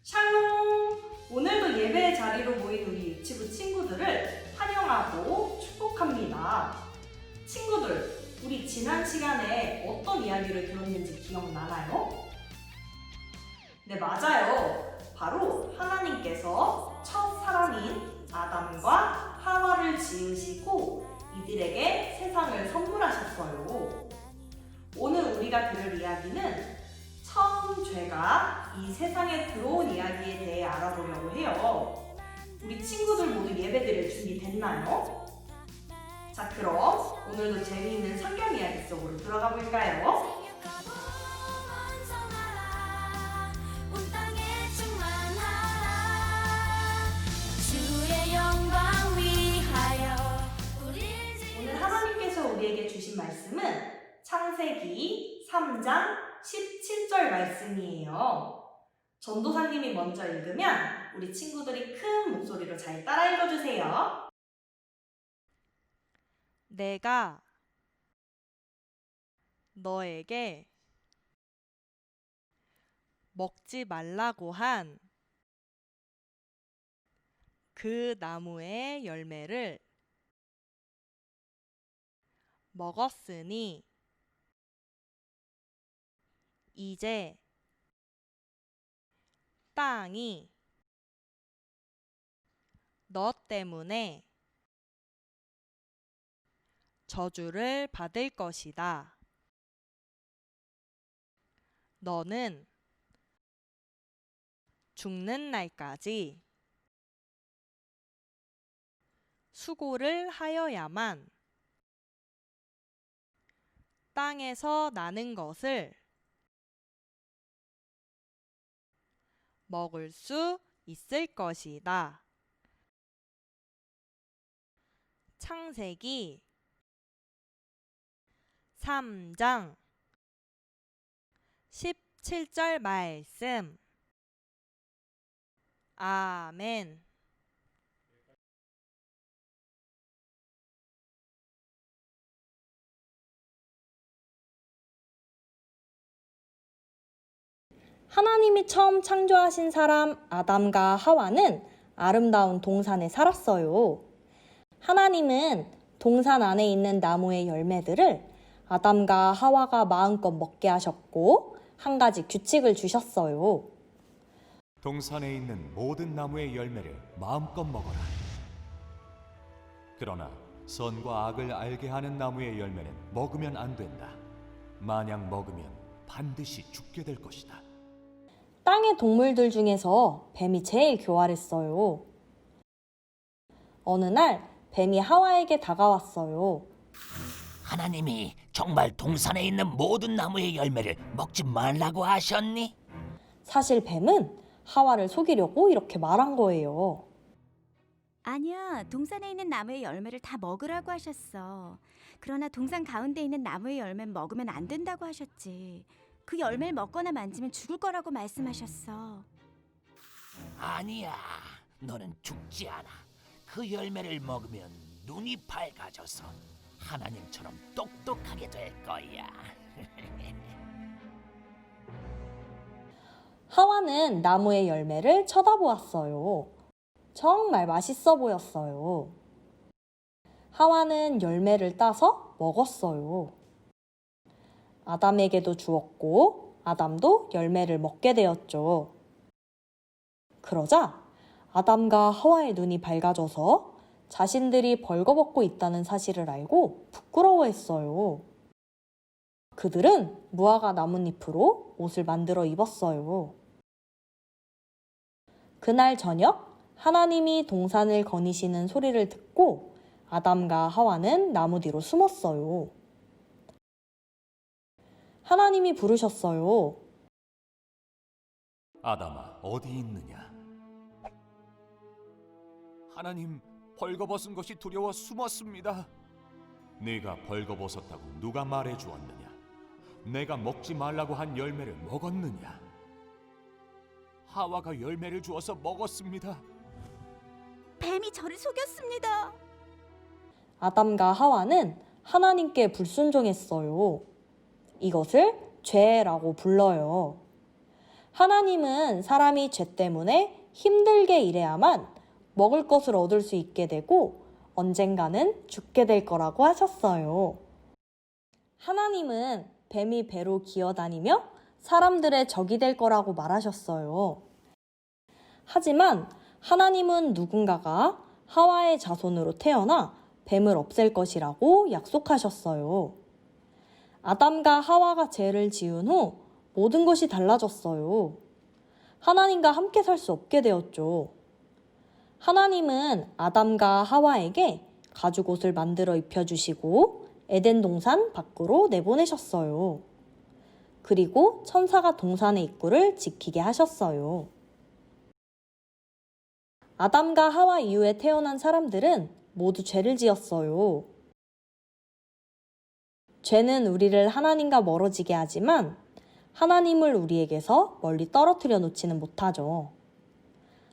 샬롬! 오늘도 예배의 자리로 모인 우리 유치부 친구들을 환영하고 축복합니다. 친구들, 우리 지난 시간에 어떤 이야기를 들었는지 기억나나요? 네, 맞아요. 바로 하나님께서 첫 사람인 아담과 하와를 지으시고 이들에게 세상을 선물하셨어요. 오늘 우리가 들을 이야기는 처음 죄가 이 세상에 들어온 이야기에 대해 알아보려고 해요. 우리 친구들 모두 예배드릴 준비 됐나요? 자, 그럼 오늘도 재미있는 성경 이야기 속으로 들어가 볼까요? 오늘 하나님께서 우리에게 주신 말씀은 창세기 3장 17절 말씀이에요. 전도사님이 먼저 읽으면 우리 친구들이 큰 목소리로 잘 따라 읽어주세요. 내가 너에게 먹지 말라고 한 그 나무의 열매를 먹었으니 이제 땅이 너 때문에 저주를 받을 것이다. 너는 죽는 날까지 수고를 하여야만 땅에서 나는 것을 먹을 수 있을 것이다. 창세기 3장 17절 말씀. 아멘. 하나님이 처음 창조하신 사람 아담과 하와는 아름다운 동산에 살았어요. 하나님은 동산 안에 있는 나무의 열매들을 아담과 하와가 마음껏 먹게 하셨고 한 가지 규칙을 주셨어요. 동산에 있는 모든 나무의 열매를 마음껏 먹어라. 그러나 선과 악을 알게 하는 나무의 열매는 먹으면 안 된다. 만약 먹으면 반드시 죽게 될 것이다. 땅의 동물들 중에서 뱀이 제일 교활했어요. 어느 날 뱀이 하와에게 다가왔어요. 하나님이 정말 동산에 있는 모든 나무의 열매를 먹지 말라고 하셨니? 사실 뱀은 하와를 속이려고 이렇게 말한 거예요. 아니야, 동산에 있는 나무의 열매를 다 먹으라고 하셨어. 그러나 동산 가운데 있는 나무의 열매는 먹으면 안 된다고 하셨지. 그 열매를 먹거나 만지면 죽을 거라고 말씀하셨어. 아니야, 너는 죽지 않아. 그 열매를 먹으면 눈이 밝아져서 하나님처럼 똑똑하게 될 거야. 하와는 나무의 열매를 쳐다보았어요. 정말 맛있어 보였어요. 하와는 열매를 따서 먹었어요. 아담에게도 주었고 아담도 열매를 먹게 되었죠. 그러자 아담과 하와의 눈이 밝아져서 자신들이 벌거벗고 있다는 사실을 알고 부끄러워했어요. 그들은 무화과 나뭇잎으로 옷을 만들어 입었어요. 그날 저녁 하나님이 동산을 거니시는 소리를 듣고 아담과 하와는 나무 뒤로 숨었어요. 하나님이 부르셨어요. 아담아, 어디 있느냐? 하나님, 벌거벗은 것이 두려워 숨었습니다. 네가 벌거벗었다고 누가 말해 주었느냐? 내가 먹지 말라고 한 열매를 먹었느냐? 하와가 열매를 주어서 먹었습니다. 뱀이 저를 속였습니다. 아담과 하와는 하나님께 불순종했어요. 이것을 죄라고 불러요. 하나님은 사람이 죄 때문에 힘들게 일해야만 먹을 것을 얻을 수 있게 되고 언젠가는 죽게 될 거라고 하셨어요. 하나님은 뱀이 배로 기어다니며 사람들의 적이 될 거라고 말하셨어요. 하지만 하나님은 누군가가 하와의 자손으로 태어나 뱀을 없앨 것이라고 약속하셨어요. 아담과 하와가 죄를 지은 후 모든 것이 달라졌어요. 하나님과 함께 살 수 없게 되었죠. 하나님은 아담과 하와에게 가죽 옷을 만들어 입혀주시고 에덴 동산 밖으로 내보내셨어요. 그리고 천사가 동산의 입구를 지키게 하셨어요. 아담과 하와 이후에 태어난 사람들은 모두 죄를 지었어요. 죄는 우리를 하나님과 멀어지게 하지만 하나님을 우리에게서 멀리 떨어뜨려 놓지는 못하죠.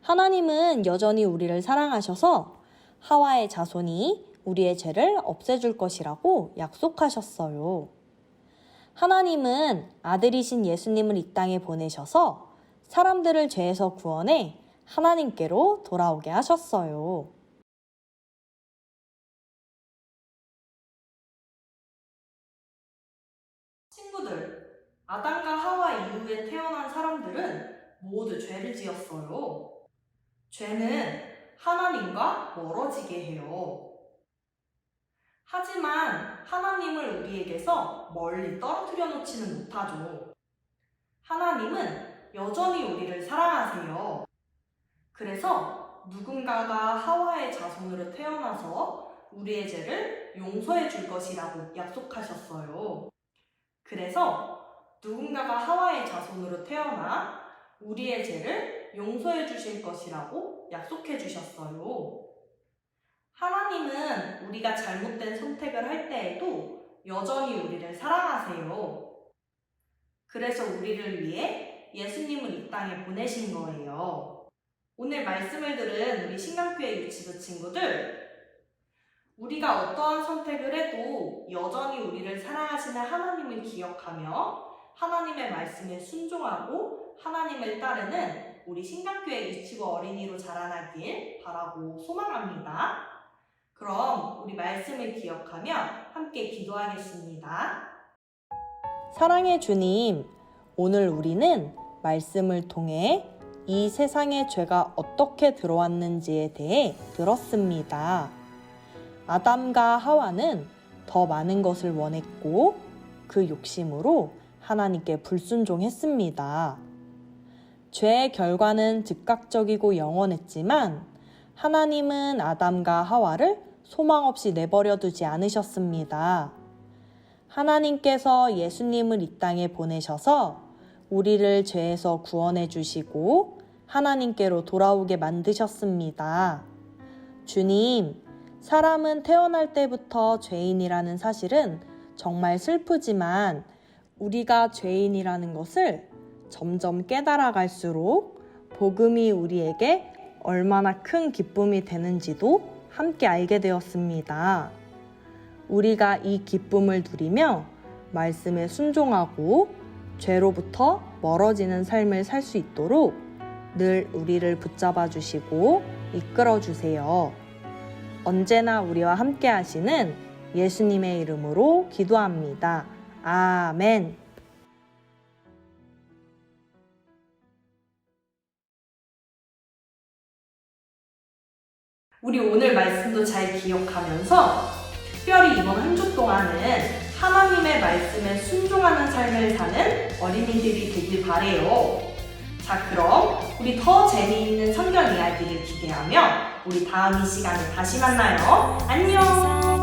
하나님은 여전히 우리를 사랑하셔서 하와의 자손이 우리의 죄를 없애줄 것이라고 약속하셨어요. 하나님은 아들이신 예수님을 이 땅에 보내셔서 사람들을 죄에서 구원해 하나님께로 돌아오게 하셨어요. 친구들, 아담과 하와 이후에 태어난 사람들은 모두 죄를 지었어요. 죄는 하나님과 멀어지게 해요. 하지만 하나님을 우리에게서 멀리 떨어뜨려 놓지는 못하죠. 하나님은 여전히 우리를 사랑하세요. 그래서 누군가가 하와의 자손으로 태어나서 우리의 죄를 용서해 줄 것이라고 약속하셨어요. 그래서 누군가가 하와의 자손으로 태어나 우리의 죄를 용서해 주실 것이라고 약속해 주셨어요. 하나님은 우리가 잘못된 선택을 할 때에도 여전히 우리를 사랑하세요. 그래서 우리를 위해 예수님을 이 땅에 보내신 거예요. 오늘 말씀을 들은 우리 신강교회 유치부 친구들, 우리가 어떠한 선택을 해도 여전히 우리를 사랑하시는 하나님을 기억하며 하나님의 말씀에 순종하고 하나님을 따르는 우리 신강교회 유치부 어린이로 자라나길 바라고 소망합니다. 그럼 우리 말씀을 기억하며 함께 기도하겠습니다. 사랑의 주님, 오늘 우리는 말씀을 통해 이 세상에 죄가 어떻게 들어왔는지에 대해 들었습니다. 아담과 하와는 더 많은 것을 원했고 그 욕심으로 하나님께 불순종했습니다. 죄의 결과는 즉각적이고 영원했지만 하나님은 아담과 하와를 소망 없이 내버려 두지 않으셨습니다. 하나님께서 예수님을 이 땅에 보내셔서 우리를 죄에서 구원해 주시고 하나님께로 돌아오게 만드셨습니다. 주님, 사람은 태어날 때부터 죄인이라는 사실은 정말 슬프지만 우리가 죄인이라는 것을 점점 깨달아 갈수록 복음이 우리에게 얼마나 큰 기쁨이 되는지도 함께 알게 되었습니다. 우리가 이 기쁨을 누리며 말씀에 순종하고 죄로부터 멀어지는 삶을 살 수 있도록 늘 우리를 붙잡아 주시고 이끌어 주세요. 언제나 우리와 함께 하시는 예수님의 이름으로 기도합니다. 아멘. 우리 오늘 말씀도 잘 기억하면서 특별히 이번 한 주 동안은 하나님의 말씀에 순종하는 삶을 사는 어린이들이 되길 바래요. 자, 그럼 우리 더 재미있는 성경 이야기를 기대하며 우리 다음 이 시간에 다시 만나요. 안녕!